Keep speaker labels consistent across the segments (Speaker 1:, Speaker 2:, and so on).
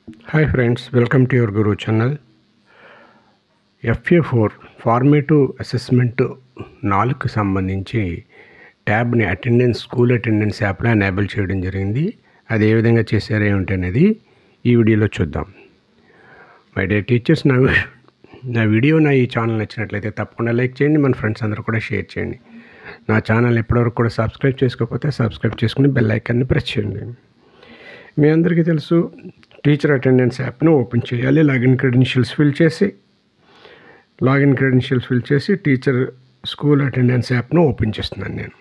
Speaker 1: Hi friends, welcome to your Guru channel. FA4 formative assessment 4కి సంబంధించి ట్యాబ్ని school attendance యాప్లో enable చేయడం జరిగింది. అది ఏ విధంగా చేశారు ఏమిటి అనేది ఈ వీడియోలో చూద్దాం. మై డియర్ టీచర్స్, నా వీడియో ఈ ఛానల్ నచ్చినట్లయితే తప్పకుండా లైక్ చేయండి, మన ఫ్రెండ్స్ అందరూ కూడా షేర్ చేయండి. నా ఛానల్ ఇప్పటివరకు కూడా సబ్స్క్రైబ్ చేసుకోకపోతే సబ్స్క్రైబ్ చేసుకుని బెల్ ఐకాన్ని ప్రెస్ చేయండి. మీ అందరికీ తెలుసు, టీచర్ అటెండెన్స్ యాప్ను ఓపెన్ చేయాలి. లాగిన్ క్రెడెన్షియల్స్ ఫిల్ చేసి టీచర్ స్కూల్ అటెండెన్స్ యాప్ను ఓపెన్ చేస్తున్నాను నేను.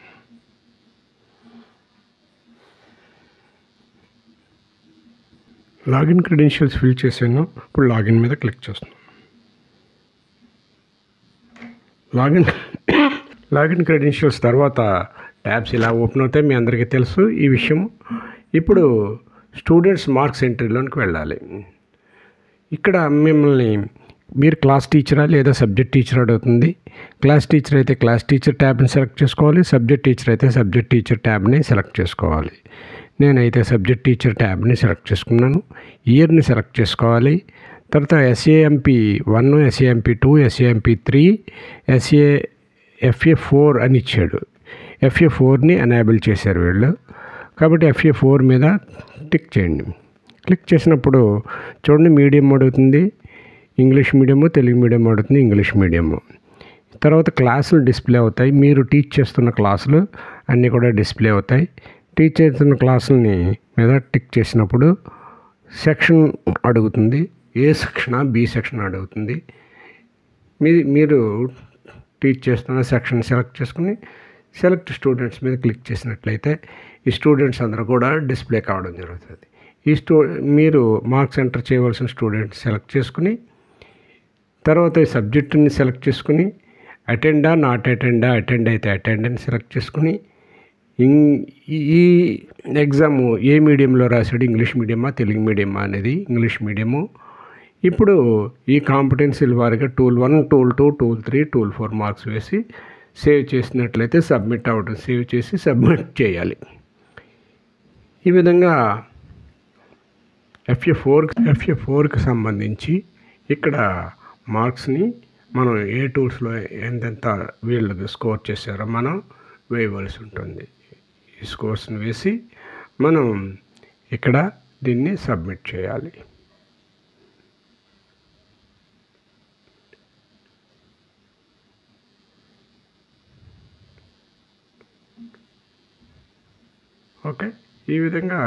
Speaker 1: లాగిన్ క్రెడెన్షియల్స్ ఫిల్ చేశాను. ఇప్పుడు లాగిన్ మీద క్లిక్ చేస్తున్నాను. లాగిన్ క్రెడెన్షియల్స్ తర్వాత ట్యాబ్స్ ఇలా ఓపెన్ అవుతాయి. మీ అందరికీ తెలుసు ఈ విషయం. ఇప్పుడు స్టూడెంట్స్ మార్క్స్ ఎంట్రీలోనికి వెళ్ళాలి. ఇక్కడ మీరు క్లాస్ టీచరా లేదా సబ్జెక్ట్ టీచర్ అడుగుతుంది. క్లాస్ టీచర్ అయితే క్లాస్ టీచర్ ట్యాబ్ని సెలెక్ట్ చేసుకోవాలి. సబ్జెక్ట్ టీచర్ అయితే సబ్జెక్ట్ టీచర్ ట్యాబ్ని సెలెక్ట్ చేసుకోవాలి. నేనైతే సబ్జెక్ట్ టీచర్ ట్యాబ్ని సెలెక్ట్ చేసుకున్నాను. ఇయర్ని సెలెక్ట్ చేసుకోవాలి. తర్వాత SAMP1, SAMP2, SAMP3, FA4 అని ఇచ్చాడు. FA4ని ఎనేబుల్ చేశారు వీళ్ళు. కాబట్టి FA4 మీద టిక్ చేయండి. క్లిక్ చేసినప్పుడు చూడండి, మీడియం అడుగుతుంది, ఇంగ్లీష్ మీడియము, తెలుగు మీడియం అడుగుతుంది, ఇంగ్లీష్ మీడియము. తర్వాత క్లాసులు డిస్ప్లే అవుతాయి. మీరు టీచ్ చేస్తున్న క్లాసులు అన్నీ కూడా డిస్ప్లే అవుతాయి. టీచ్ చేస్తున్న క్లాసులని మీద టిక్ చేసినప్పుడు సెక్షన్ అడుగుతుంది. ఏ సెక్షనా, బి సెక్షన్ అడుగుతుంది. మీరు టీచ్ చేస్తున్న సెక్షన్ సెలెక్ట్ చేసుకుని సెలెక్ట్ స్టూడెంట్స్ మీద క్లిక్ చేసినట్లయితే ఈ స్టూడెంట్స్ అందరూ కూడా డిస్ప్లే కావడం జరుగుతుంది. మీరు మార్క్స్ ఎంటర్ చేయవలసిన స్టూడెంట్స్ సెలెక్ట్ చేసుకుని తర్వాత ఈ సబ్జెక్టుని సెలెక్ట్ చేసుకుని అటెండా, నాట్ అటెండా, అటెండ్ అయితే అటెండెన్స్ సెలెక్ట్ చేసుకుని ఈ ఎగ్జాము ఏ మీడియంలో రాశాడు, ఇంగ్లీష్ మీడియమా తెలుగు మీడియమా అనేది ఇంగ్లీష్ మీడియము. ఇప్పుడు ఈ కాంపిటెన్సీల వారిగా tool 1, tool 2, tool 3, tool 4 marks వేసి సేవ్ చేసినట్లయితే సబ్మిట్ అవ్వడం. సేవ్ చేసి సబ్మిట్ చేయాలి. ఈ విధంగా FA4కి సంబంధించి ఇక్కడ మార్క్స్ని మనం ఏ టూల్స్లో ఎంతెంత వీళ్ళకి స్కోర్ చేశారో మనం వేయవలసి ఉంటుంది. ఈ స్కోర్స్ని వేసి మనం ఇక్కడ దీన్ని సబ్మిట్ చేయాలి. ఓకే, ఈ విధంగా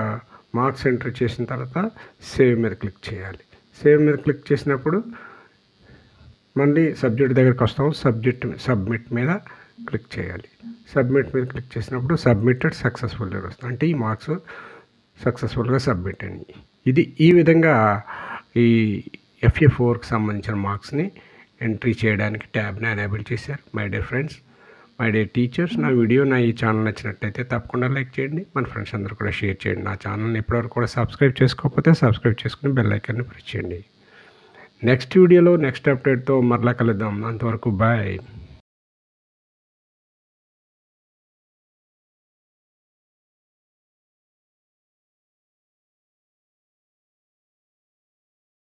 Speaker 1: మార్క్స్ ఎంటర్ చేసిన తర్వాత సేవ్ మీద క్లిక్ చేయాలి. సేవ్ మీద క్లిక్ చేసినప్పుడు మళ్ళీ సబ్జెక్ట్ దగ్గరికి వస్తాం. సబ్మిట్ మీద క్లిక్ చేయాలి. సబ్మిట్ మీద క్లిక్ చేసినప్పుడు సబ్మిటెడ్ సక్సెస్ఫుల్గా వస్తుంది. అంటే ఈ మార్క్స్ సక్సెస్ఫుల్గా సబ్మిట్ అయినాయి. ఈ విధంగా ఈ FA4కి సంబంధించిన మార్క్స్ని ఎంట్రీ చేయడానికి ట్యాబ్ని ఎనేబుల్ చేశారు. My dear friends, my dear teachers, నా వీడియో ఈ ఛానల్ నచ్చినట్లయితే తప్పకుండా లైక్ చేయండి, మన ఫ్రెండ్స్ అందరూ కూడా షేర్ చేయండి. నా ఛానల్ని ఇప్పటివరకు కూడా సబ్స్క్రైబ్ చేసుకోకపోతే సబ్స్క్రైబ్ చేసుకుని బెల్ ఐకాన్ని ప్రెస్ చేయండి. నెక్స్ట్ వీడియోలో నెక్స్ట్ అప్డేట్తో మరలా కలుద్దాం. అంతవరకు బాయ్.